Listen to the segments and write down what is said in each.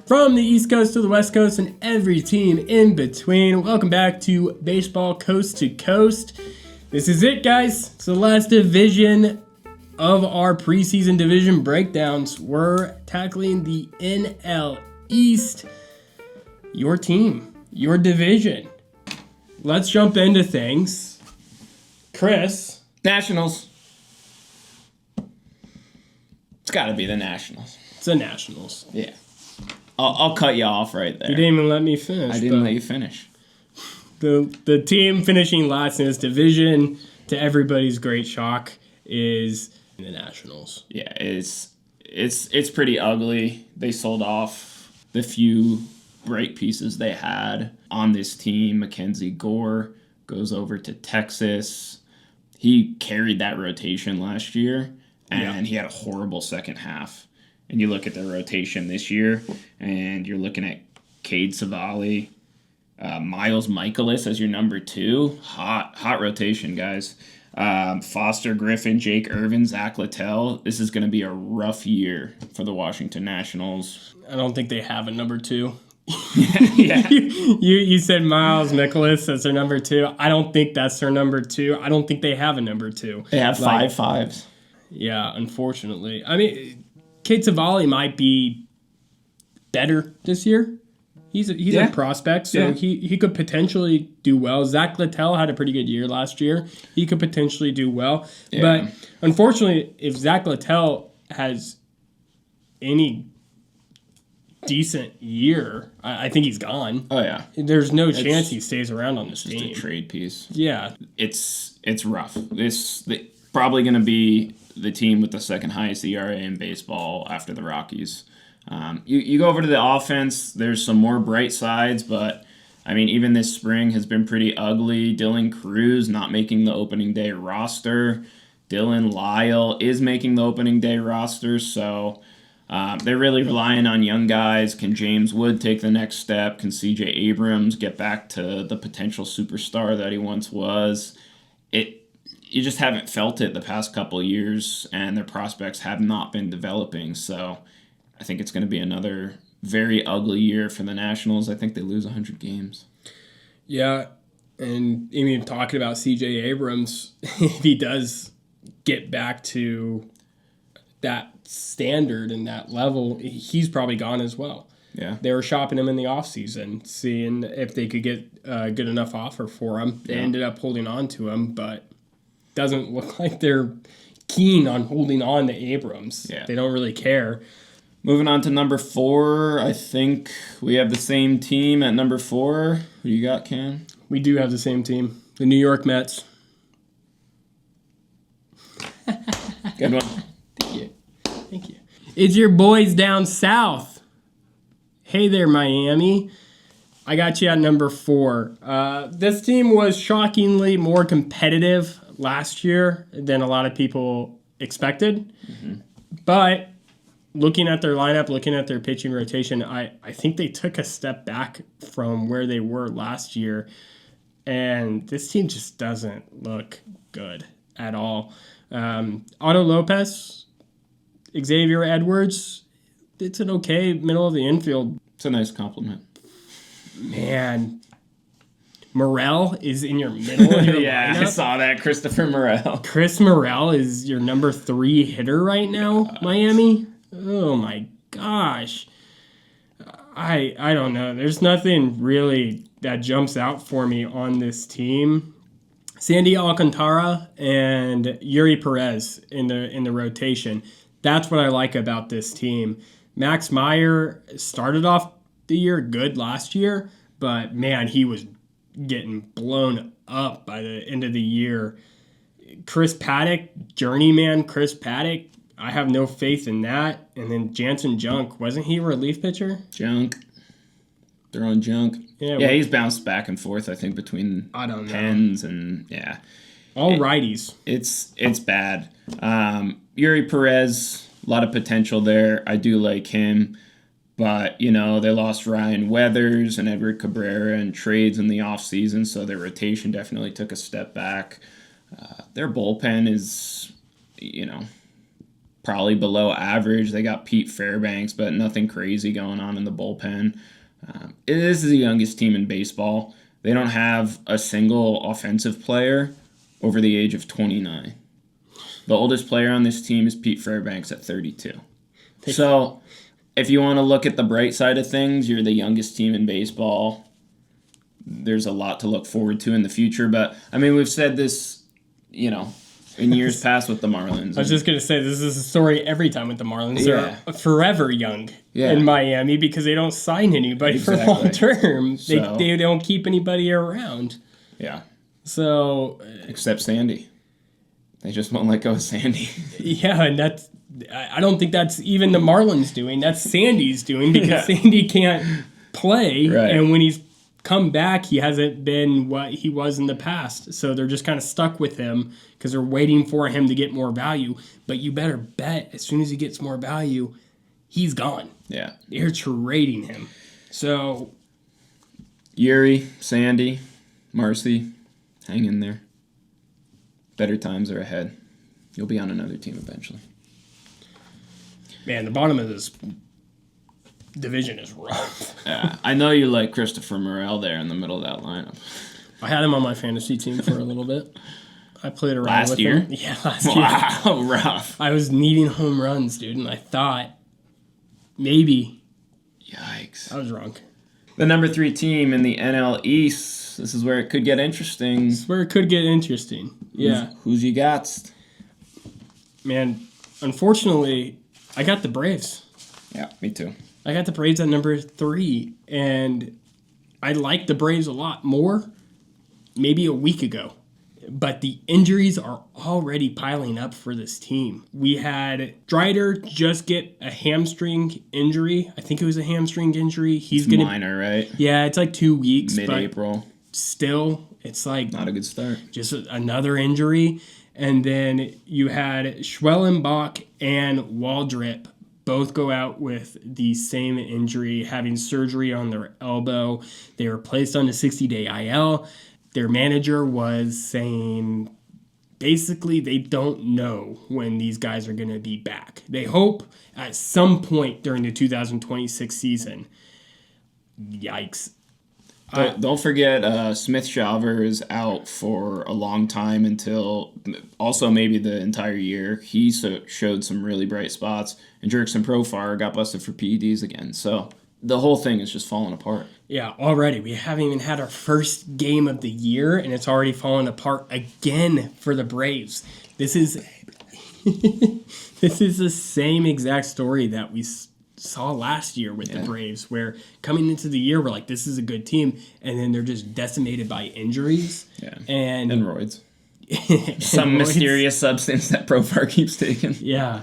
from the East Coast to the West Coast and every team in between. Welcome back to Baseball Coast to Coast. This is it, guys. It's the last division of our preseason division breakdowns. We're tackling the NL East. Your team, your division. Let's jump into things. Chris. Nationals. It's got to be the Nationals. It's the Nationals. Yeah. I'll cut you off right there. You didn't even let me finish. I didn't let you finish. The team finishing last in this division, to everybody's great shock, is the Nationals. Yeah, it's pretty ugly. They sold off the few bright pieces they had on this team. Mackenzie Gore goes over to Texas. He carried that rotation last year, and he had a horrible second half. And you look at the rotation this year, and you're looking at Cade Savali, Miles Michaelis as your number 2. Hot rotation, guys. Foster Griffin, Jake Irvin, Zach Littell. This is going to be a rough year for the Washington Nationals. I don't think they have a number 2. Yeah. You said Miles Michaelis as their number 2. I don't think that's their number 2. I don't think they have a number 2. They have 5 fives. Yeah, unfortunately. I mean, Cade Savali might be better this year. He's a prospect, so he could potentially do well. Zach Littell had a pretty good year last year. He could potentially do well. Yeah. But unfortunately, if Zach Littell has any decent year, I think he's gone. Oh, yeah. There's no chance he stays around on this team. It's just a trade piece. Yeah. It's rough. Probably going to be the team with the second highest ERA in baseball after the Rockies. You go over to the offense, there's some more bright sides, but, I mean, even this spring has been pretty ugly. Dylan Cruz not making the opening day roster. Dylan Lyle is making the opening day roster, so they're really relying on young guys. Can James Wood take the next step? Can C.J. Abrams get back to the potential superstar that he once was? You just haven't felt it the past couple of years, and their prospects have not been developing. So I think it's going to be another very ugly year for the Nationals. I think they lose 100 games. Yeah, and even talking about C.J. Abrams, if he does get back to that standard and that level, he's probably gone as well. Yeah. They were shopping him in the offseason, seeing if they could get a good enough offer for him. They ended up holding on to him, but doesn't look like they're keen on holding on to Abrams. Yeah. They don't really care. Moving on to number 4, I think we have the same team at number 4. Who you got, Cam? We do have the same team. The New York Mets. Good one. Thank you. It's your boys down south. Hey there, Miami. I got you at number 4. This team was shockingly more competitive last year than a lot of people expected. Mm-hmm. But looking at their lineup, looking at their pitching rotation, I think they took a step back from where they were last year. And this team just doesn't look good at all. Otto Lopez, Xavier Edwards, it's an okay middle of the infield. It's a nice compliment. Man, Morel is in your middle of your lineup. I saw that. Christopher Morel. Chris Morel is your number 3 hitter right now, Miami. Oh my gosh. I don't know. There's nothing really that jumps out for me on this team. Sandy Alcantara and Yuri Perez in the rotation. That's what I like about this team. Max Meyer started off the year good last year, but man, he was getting blown up by the end of the year. Chris Paddock, journeyman Chris Paddock, I have no faith in that. And then Jansen Junk, wasn't he a relief pitcher? Junk. They're on Junk. Yeah, he's bounced back and forth, I think, between pens and, all righties. It's bad. Yuri Perez, a lot of potential there. I do like him. But, they lost Ryan Weathers and Edward Cabrera in trades in the offseason, so their rotation definitely took a step back. Their bullpen is, probably below average. They got Pete Fairbanks, but nothing crazy going on in the bullpen. It is the youngest team in baseball. They don't have a single offensive player over the age of 29. The oldest player on this team is Pete Fairbanks at 32. So if you want to look at the bright side of things, you're the youngest team in baseball. There's a lot to look forward to in the future. But, I mean, we've said this, in years past with the Marlins. I was just going to say, this is a story every time with the Marlins. Yeah. They're forever young in Miami because they don't sign anybody for long term. They don't keep anybody around. Yeah. So. Except Sandy. They just won't let go of Sandy. Yeah, and I don't think that's even the Marlins doing. That's Sandy's doing because Sandy can't play. Right. And when he's come back, he hasn't been what he was in the past. So they're just kind of stuck with him because they're waiting for him to get more value. But you better bet as soon as he gets more value, he's gone. Yeah. They're trading him. So. Yuri, Sandy, Marcy, hang in there. Better times are ahead. You'll be on another team eventually. Man, the bottom of this division is rough. Yeah, I know you like Christopher Morel there in the middle of that lineup. I had him on my fantasy team for a little bit. I played around last with year? him. Yeah, last year. Wow, rough. I was needing home runs, dude, and I thought maybe. Yikes. I was wrong. The number 3 team in the NL East. This is where it could get interesting. This is where it could get interesting. Yeah. Who's you got? Man, unfortunately, I got the Braves. Yeah, me too. I got the Braves at number 3, and I like the Braves a lot more maybe a week ago. But the injuries are already piling up for this team. We had Strider just get a hamstring injury. I think it was a hamstring injury. He's it's minor, right? Yeah, it's like 2 weeks. Mid-April. Still, it's like not a good start. Just another injury. And then you had Schwellenbach and Waldrip both go out with the same injury, having surgery on their elbow. They were placed on a 60-day IL. Their manager was saying basically they don't know when these guys are going to be back. They hope at some point during the 2026 season. Yikes. Don't forget, Smith Shawver is out for a long time until also maybe the entire year. He showed some really bright spots, and Jurickson Profar got busted for PEDs again. So the whole thing is just falling apart. Yeah, already. We haven't even had our first game of the year, and it's already falling apart again for the Braves. This is this is the same exact story that we saw last year with the Braves, where coming into the year we're like, this is a good team, and then they're just decimated by injuries. Yeah. And roids. Some mysterious substance that Profar keeps taking. Yeah.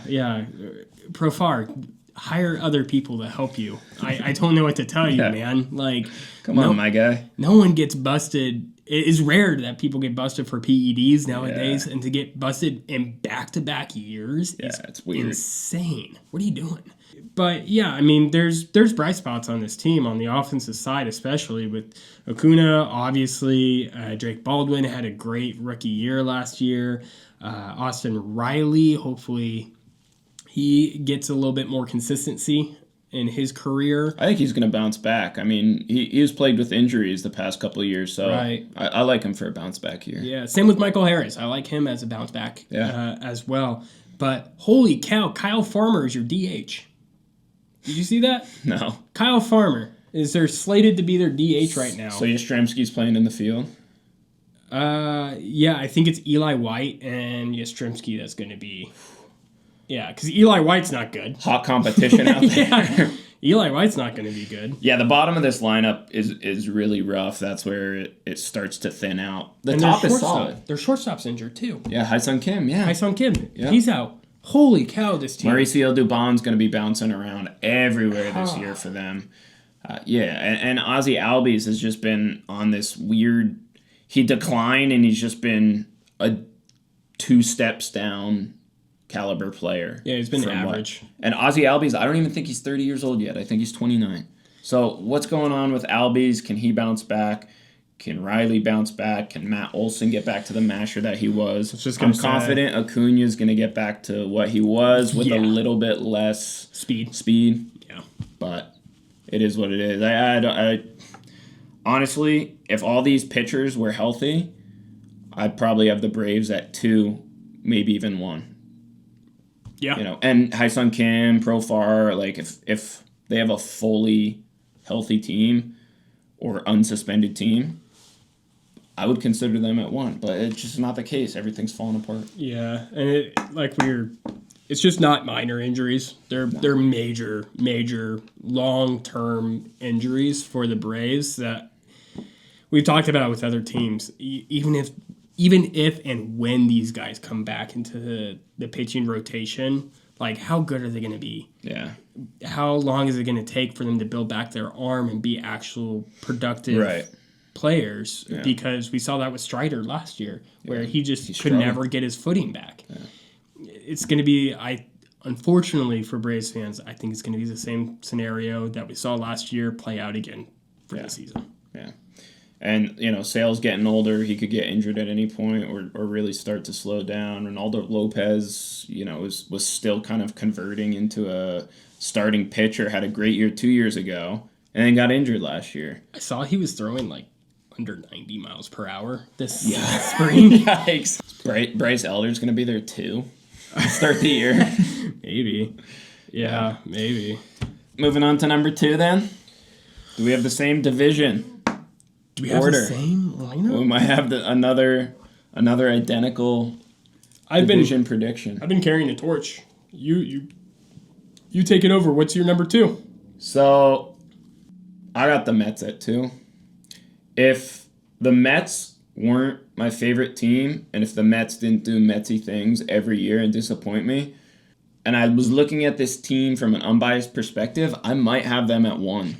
Profar, hire other people to help you. I don't know what to tell you, man. Like, come on, my guy. No one gets busted. It is rare that people get busted for PEDs nowadays, and to get busted in back-to-back years is it's weird. Insane. What are you doing? But yeah, I mean, there's bright spots on this team on the offensive side, especially with Acuna. Obviously, Drake Baldwin had a great rookie year last year. Austin Riley, hopefully, he gets a little bit more consistency in his career. I think he's going to bounce back. I mean, he was plagued with injuries the past couple of years, so I like him for a bounce back year. Yeah, same with Michael Harris. I like him as a bounce back as well. But holy cow, Kyle Farmer is your DH. Did you see that? No. Kyle Farmer they're slated to be their DH right now. So Yastrzemski's playing in the field? Yeah, I think it's Eli White and Yastrzemski that's going to be. Yeah, because Eli White's not good. Hot competition out there. Eli White's not going to be good. Yeah, the bottom of this lineup is really rough. That's where it starts to thin out. The and top is solid. Their shortstop's injured, too. Yeah, Hai-Sung Kim, Hai-Sung Kim. Yeah. He's out. Holy cow, this team. Mauricio Dubon's going to be bouncing around everywhere this year for them. And Ozzy Albies has just been on this weird... He declined, and he's just been a 2 steps down caliber player. Yeah, he's been average. And Ozzy Albies, I don't even think he's 30 years old yet. I think he's 29. So what's going on with Albies? Can he bounce back? Can Riley bounce back? Can Matt Olson get back to the masher that he was? I'm confident Acuna's going to get back to what he was with a little bit less speed. Yeah. But it is what it is. I honestly, if all these pitchers were healthy, I'd probably have the Braves at 2, maybe even 1. Yeah. And Haesung Kim, Profar, like if they have a fully healthy team or unsuspended team, I would consider them at 1, but it's just not the case. Everything's falling apart. Yeah, and it's just not minor injuries. They're major long-term injuries for the Braves that we've talked about with other teams. Even if and when these guys come back into the pitching rotation, like how good are they going to be? Yeah. How long is it going to take for them to build back their arm and be actual productive players? Yeah. Because we saw that with Strider last year, where he could never get his footing back. Yeah. It's going to be, unfortunately for Braves fans, I think it's going to be the same scenario that we saw last year play out again for the season. Yeah. And, Sale's getting older. He could get injured at any point or really start to slow down. Ronaldo Lopez, was still kind of converting into a starting pitcher, had a great year 2 years ago, and then got injured last year. I saw he was throwing like under 90 miles per hour this spring. Yikes. Bryce Elder's going to be there too. Start the year. Maybe. Yeah, maybe. Moving on to number 2 then. Do we have the same division? Do we have the same lineup? We might have another identical division prediction. I've been carrying the torch. You take it over. What's your number 2? So, I got the Mets at 2. If the Mets weren't my favorite team, and if the Mets didn't do Metsy things every year and disappoint me, and I was looking at this team from an unbiased perspective, I might have them at 1.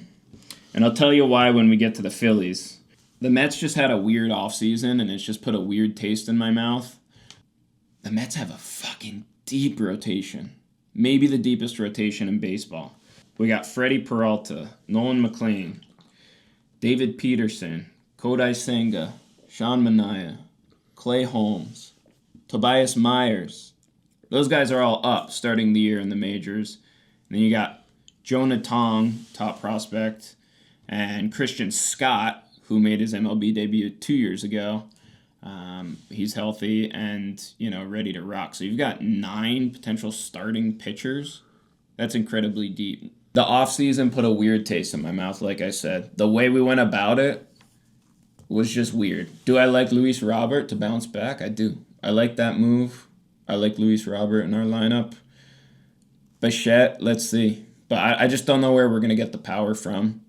And I'll tell you why when we get to the Phillies. The Mets just had a weird offseason, and it's just put a weird taste in my mouth. The Mets have a fucking deep rotation. Maybe the deepest rotation in baseball. We got Freddie Peralta, Nolan McLean, David Peterson, Kodai Senga, Sean Manaea, Clay Holmes, Tobias Myers. Those guys are all up starting the year in the majors. And then you got Jonah Tong, top prospect, and Christian Scott, who made his MLB debut 2 years ago. He's healthy and, ready to rock. So you've got 9 potential starting pitchers. That's incredibly deep. The offseason put a weird taste in my mouth, like I said. The way we went about it was just weird. Do I like Luis Robert to bounce back? I do. I like that move. I like Luis Robert in our lineup. Bichette, let's see. But I just don't know where we're going to get the power from.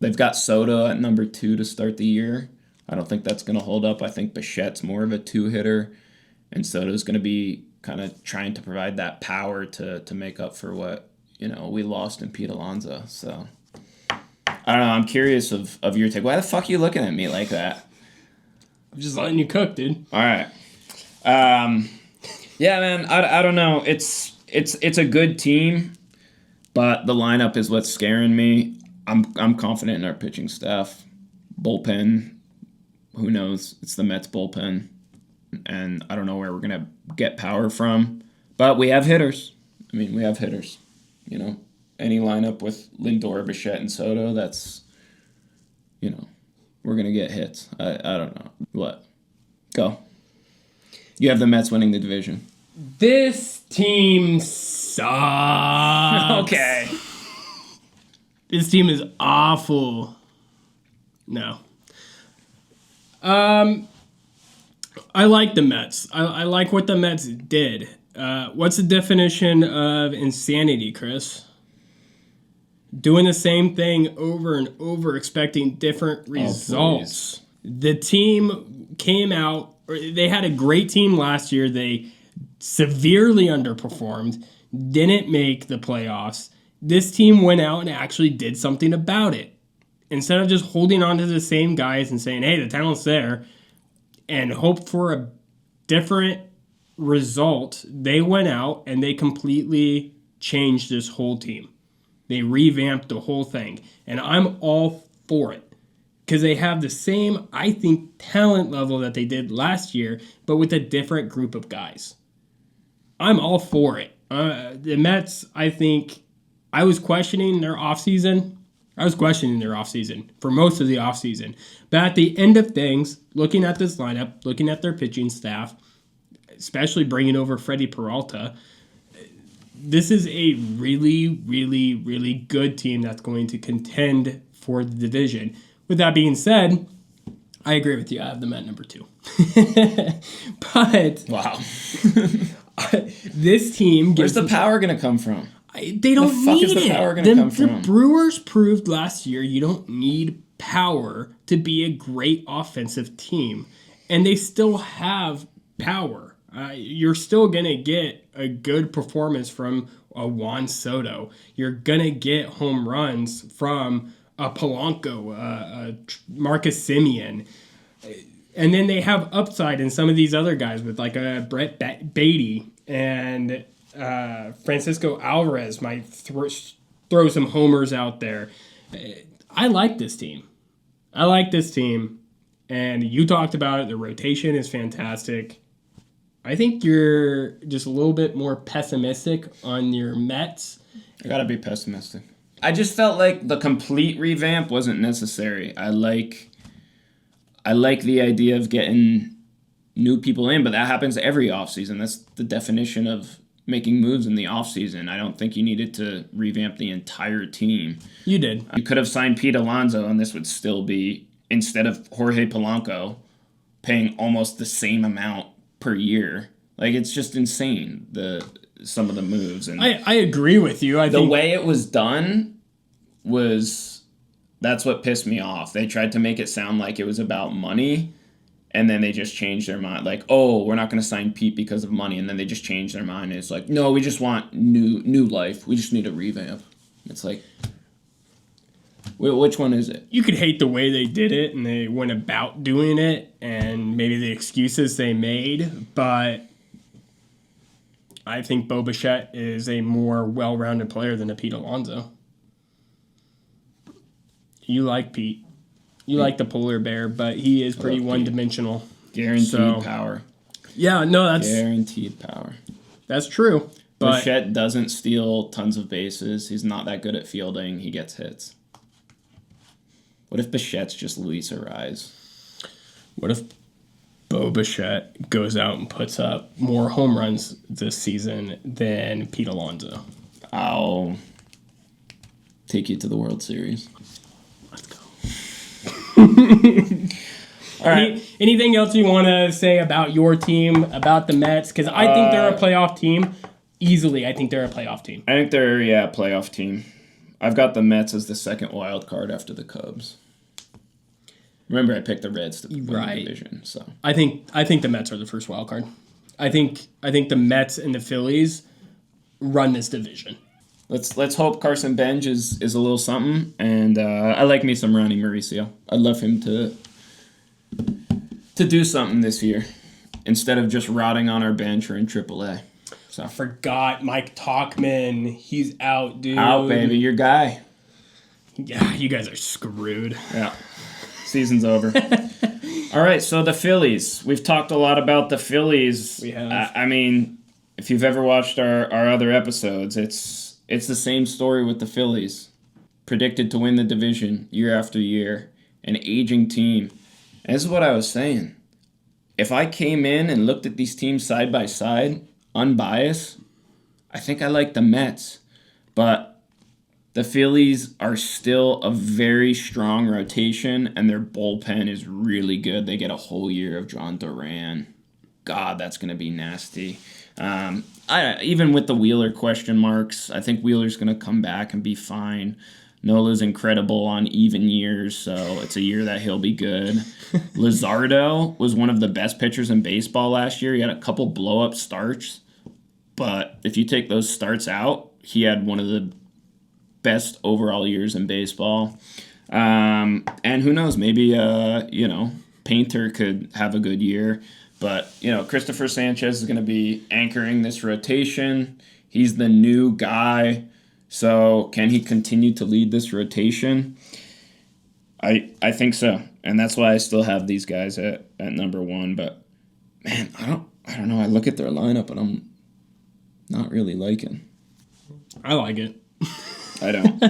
They've got Soto at number 2 to start the year. I don't think that's going to hold up. I think Bichette's more of a 2-hitter, and Soto's going to be kind of trying to provide that power to make up for what, we lost in Pete Alonso. So, I don't know. I'm curious of your take. Why the fuck are you looking at me like that? I'm just letting you cook, dude. All right. Yeah, man, I don't know. It's a good team, but the lineup is what's scaring me. I'm confident in our pitching staff. Bullpen, who knows? It's the Mets bullpen, and I don't know where we're going to get power from. But we have hitters. We have hitters. Any lineup with Lindor, Bichette, and Soto, that's, we're going to get hits. I don't know. What? Go. You have the Mets winning the division. This team sucks. Okay. This team is awful. No. I like the Mets. I like what the Mets did. What's the definition of insanity, Chris? Doing the same thing over and over, expecting different results. The team came out, they had a great team last year. They severely underperformed, didn't make the playoffs. This team went out and actually did something about it. Instead of just holding on to the same guys and saying, hey, the talent's there, and hope for a different result, they went out and they completely changed this whole team. They revamped the whole thing. And I'm all for it. because they have the same, I think, talent level that they did last year, but with a different group of guys. I'm all for it. The Mets, I think, I was questioning their offseason. For most of the offseason. But at the end of things, looking at this lineup, looking at their pitching staff, especially bringing over Freddie Peralta, this is a really, really, really good team that's going to contend for the division. With that being said, I agree with you. I have them at number 2. But Wow. this team Where's the power going to come from? They don't need it. The power going to come from? The Brewers proved last year you don't need power to be a great offensive team. And they still have power. You're still going to get a good performance from a Juan Soto. You're going to get home runs from a Polanco, a Marcus Semien. And then they have upside in some of these other guys with like a Brett Beatty and Francisco Alvarez might throw some homers out there. I like this team. And you talked about it. The rotation is fantastic. I think you're just a little bit more pessimistic on your Mets. I gotta be pessimistic. I just felt like the complete revamp wasn't necessary. I like the idea of getting new people in, but that happens every offseason. That's the definition of making moves in the offseason. I don't think you needed to revamp the entire team. You did. You could have signed Pete Alonso, and this would still be, instead of Jorge Polanco, paying almost the same amount per year. Like, it's just insane, some of the moves. And I agree with you. the way it was done that's what pissed me off. They tried to make it sound like it was about money, and then they just changed their mind. Like, oh, we're not going to sign Pete because of money, and then they just changed their mind. And it's like, no, we just want new life. We just need a revamp. It's like, which one is it? You could hate the way they did it and they went about doing it and maybe the excuses they made, but I think Bo Bichette is a more well-rounded player than a Pete Alonso. You like Pete. You like the polar bear, but he is pretty one-dimensional. Guaranteed power. Yeah, no, that's... Guaranteed power. That's true. But Bichette doesn't steal tons of bases. He's not that good at fielding. He gets hits. What if Bichette's just Luis Ariz? What if Bo Bichette goes out and puts up more home runs this season than Pete Alonso? I'll take you to the World Series. Let's go. All right. Anything else you want to say about your team, about the Mets? Because I think they're a playoff team. Easily, I think they're a playoff team. I think they're, a playoff team. I've got the Mets as the second wild card after the Cubs. Remember, I picked the Reds to win the division. So I think the Mets are the first wild card. I think the Mets and the Phillies run this division. Let's hope Carson Bench is a little something, and I like me some Ronnie Mauricio. I'd love him to do something this year instead of just rotting on our bench or in AAA. So I forgot Mike Tauchman. He's out, dude. Out, baby. Your guy. Yeah, you guys are screwed. Yeah. Season's over. All right, so the Phillies. We've talked a lot about the Phillies. We have. I mean, if you've ever watched our other episodes, it's the same story with the Phillies. Predicted to win the division year after year. An aging team. And this is what I was saying. If I came in and looked at these teams side by side, unbiased, I think I like the Mets. But the Phillies are still a very strong rotation, and their bullpen is really good. They get a whole year of John Duran. God, that's going to be nasty. Even with the Wheeler question marks, I think Wheeler's going to come back and be fine. Nola's incredible on even years, so it's a year that he'll be good. Luzardo was one of the best pitchers in baseball last year. He had a couple blow-up starts, but if you take those starts out, he had one of the best overall years in baseball. And who knows, maybe, Painter could have a good year. But, Christopher Sanchez is going to be anchoring this rotation. He's the new guy. So can he continue to lead this rotation? I think so, and that's why I still have these guys at number one. But man, I don't know. I look at their lineup and I'm not really liking. I like it. I don't.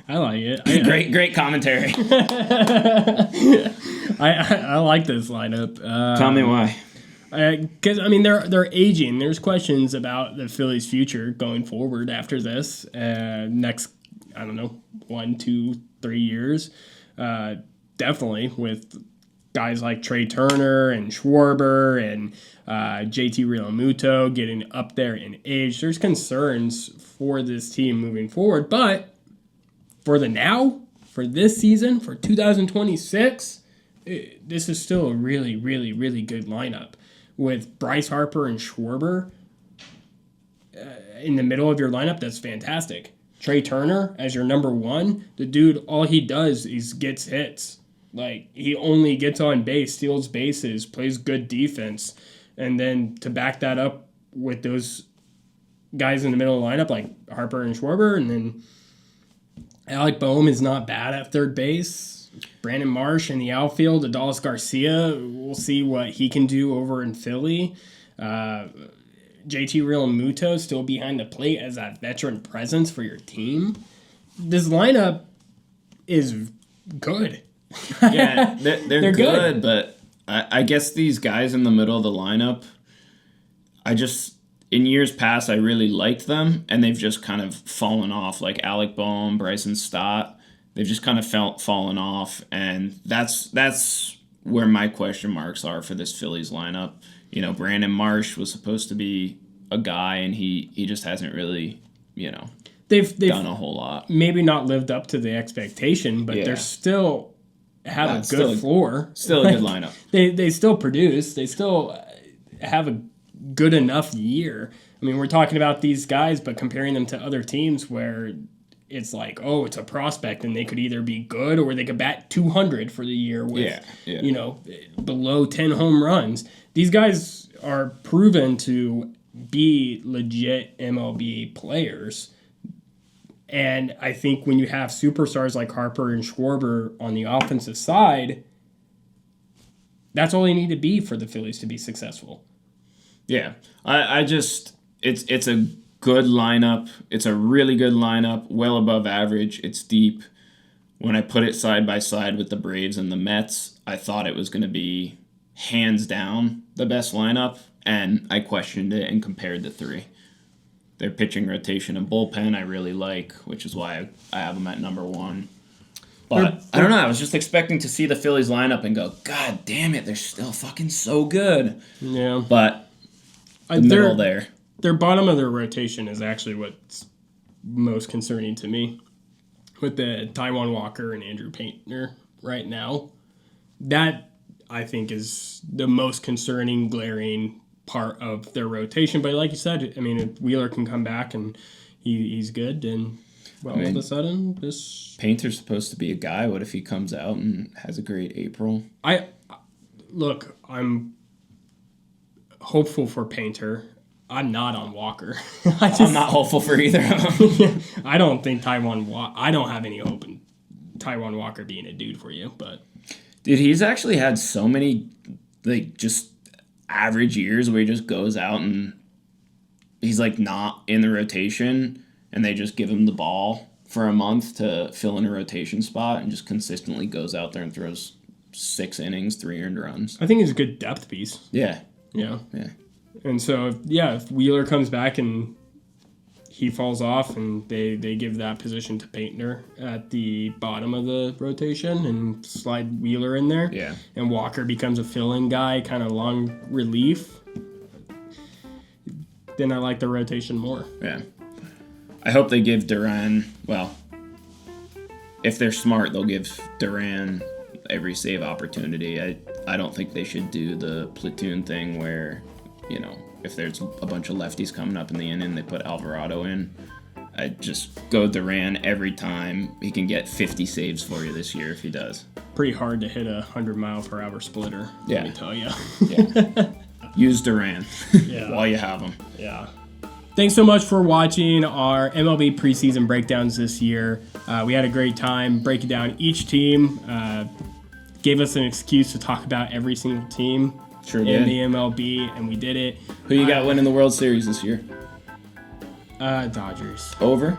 I like it. Great commentary. I like this lineup. Tell me why. Because I mean they're aging. There's questions about the Phillies' future going forward after this next. I don't know, 1, 2, 3 years. Definitely with guys like Trey Turner and Schwarber and JT Realmuto getting up there in age. There's concerns for this team moving forward, but for this season, for 2026, this is still a really, really, really good lineup with Bryce Harper and Schwarber in the middle of your lineup. That's fantastic. Trey Turner as your number one, the dude, all he does is gets hits. Like, he only gets on base, steals bases, plays good defense. And then to back that up with those guys in the middle of the lineup, like Harper and Schwarber, and then Alec Boehm is not bad at third base. Brandon Marsh in the outfield, Adolis Garcia, we'll see what he can do over in Philly. JT Realmuto still behind the plate as that veteran presence for your team. This lineup is good. Yeah, they're good, but I guess these guys in the middle of the lineup, in years past, I really liked them, and they've just kind of fallen off, like Alec Boehm, Bryson Stott. They've just kind of fallen off, and that's where my question marks are for this Phillies lineup. You know, Brandon Marsh was supposed to be a guy, and he just hasn't really, they've done a whole lot. Maybe not lived up to the expectation, but they're still have a good floor. Still a good lineup. They still produce. They still have a good enough year. I mean, we're talking about these guys, but comparing them to other teams where it's like, oh, it's a prospect, and they could either be good or they could bat 200 for the year with, below 10 home runs. These guys are proven to be legit MLB players. And I think when you have superstars like Harper and Schwarber on the offensive side, that's all they need to be for the Phillies to be successful. Yeah. It's a good lineup. It's a really good lineup, well above average. It's deep. When I put it side by side with the Braves and the Mets, I thought it was going to be hands down the best lineup, and I questioned it and compared the three. Their pitching rotation and bullpen I really like, which is why I have them at number one. But I don't know. I was just expecting to see the Phillies lineup and go, God damn it, they're still fucking so good. Yeah. But the middle there. Their bottom of their rotation is actually what's most concerning to me. With the Taijuan Walker and Andrew Painter right now, that I think is the most concerning, glaring part of their rotation. But like you said, I mean, if Wheeler can come back and he's good, then all of a sudden this Painter's supposed to be a guy. What if he comes out and has a great April? I'm hopeful for Painter. I'm not on Walker. I'm not hopeful for either of them. I don't think I don't have any hope in Taijuan Walker being a dude for you, but dude, he's actually had so many just average years where he just goes out and he's not in the rotation, and they just give him the ball for a month to fill in a rotation spot, and just consistently goes out there and throws 6 innings, 3 earned runs. I think he's a good depth piece. Yeah. Yeah. And so, if Wheeler comes back and he falls off and they give that position to Painter at the bottom of the rotation and slide Wheeler in there, and Walker becomes a fill-in guy, kind of long relief, then I like the rotation more. Yeah. I hope they give Duran, if they're smart, they'll give Duran every save opportunity. I don't think they should do the platoon thing where, if there's a bunch of lefties coming up in the inning, they put Alvarado in. I just go Duran every time. He can get 50 saves for you this year if he does. Pretty hard to hit a 100-mile-per-hour splitter, let me tell you. Use Duran while you have him. Yeah. thanks so much for watching our MLB preseason breakdowns this year. We had a great time breaking down each team. Gave us an excuse to talk about every single team in the MLB, and we did it. Who you got winning the World Series this year? Dodgers. Over?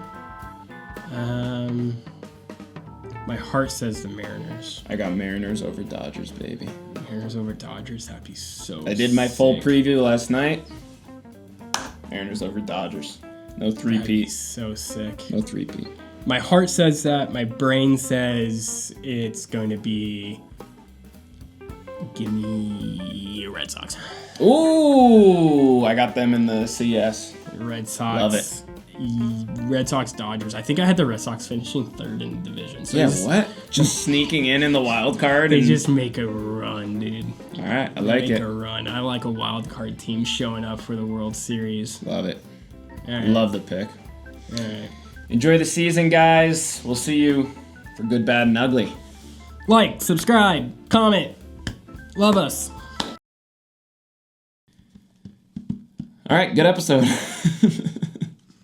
My heart says the Mariners. I got Mariners over Dodgers, baby. Mariners over Dodgers, that'd be so I did my full sick. preview last night. Mariners over Dodgers. No That'd be three-peat. so sick. No three-peat. My heart says that. My brain says it's going to be... Give me Red Sox. Ooh, I got them in the CS. Red Sox. Love it. Red Sox, Dodgers. I think I had the Red Sox finishing third in the division. So Yeah, what? Just sneaking in the wild card? They And... just make a run, dude. All right, I like Make it. a run. I like a wild card team showing up for the World Series. Love it. All right. Love the pick. All right. Enjoy the season, guys. We'll see you for good, bad, and ugly. Like, subscribe, comment. Love us. All right, good episode.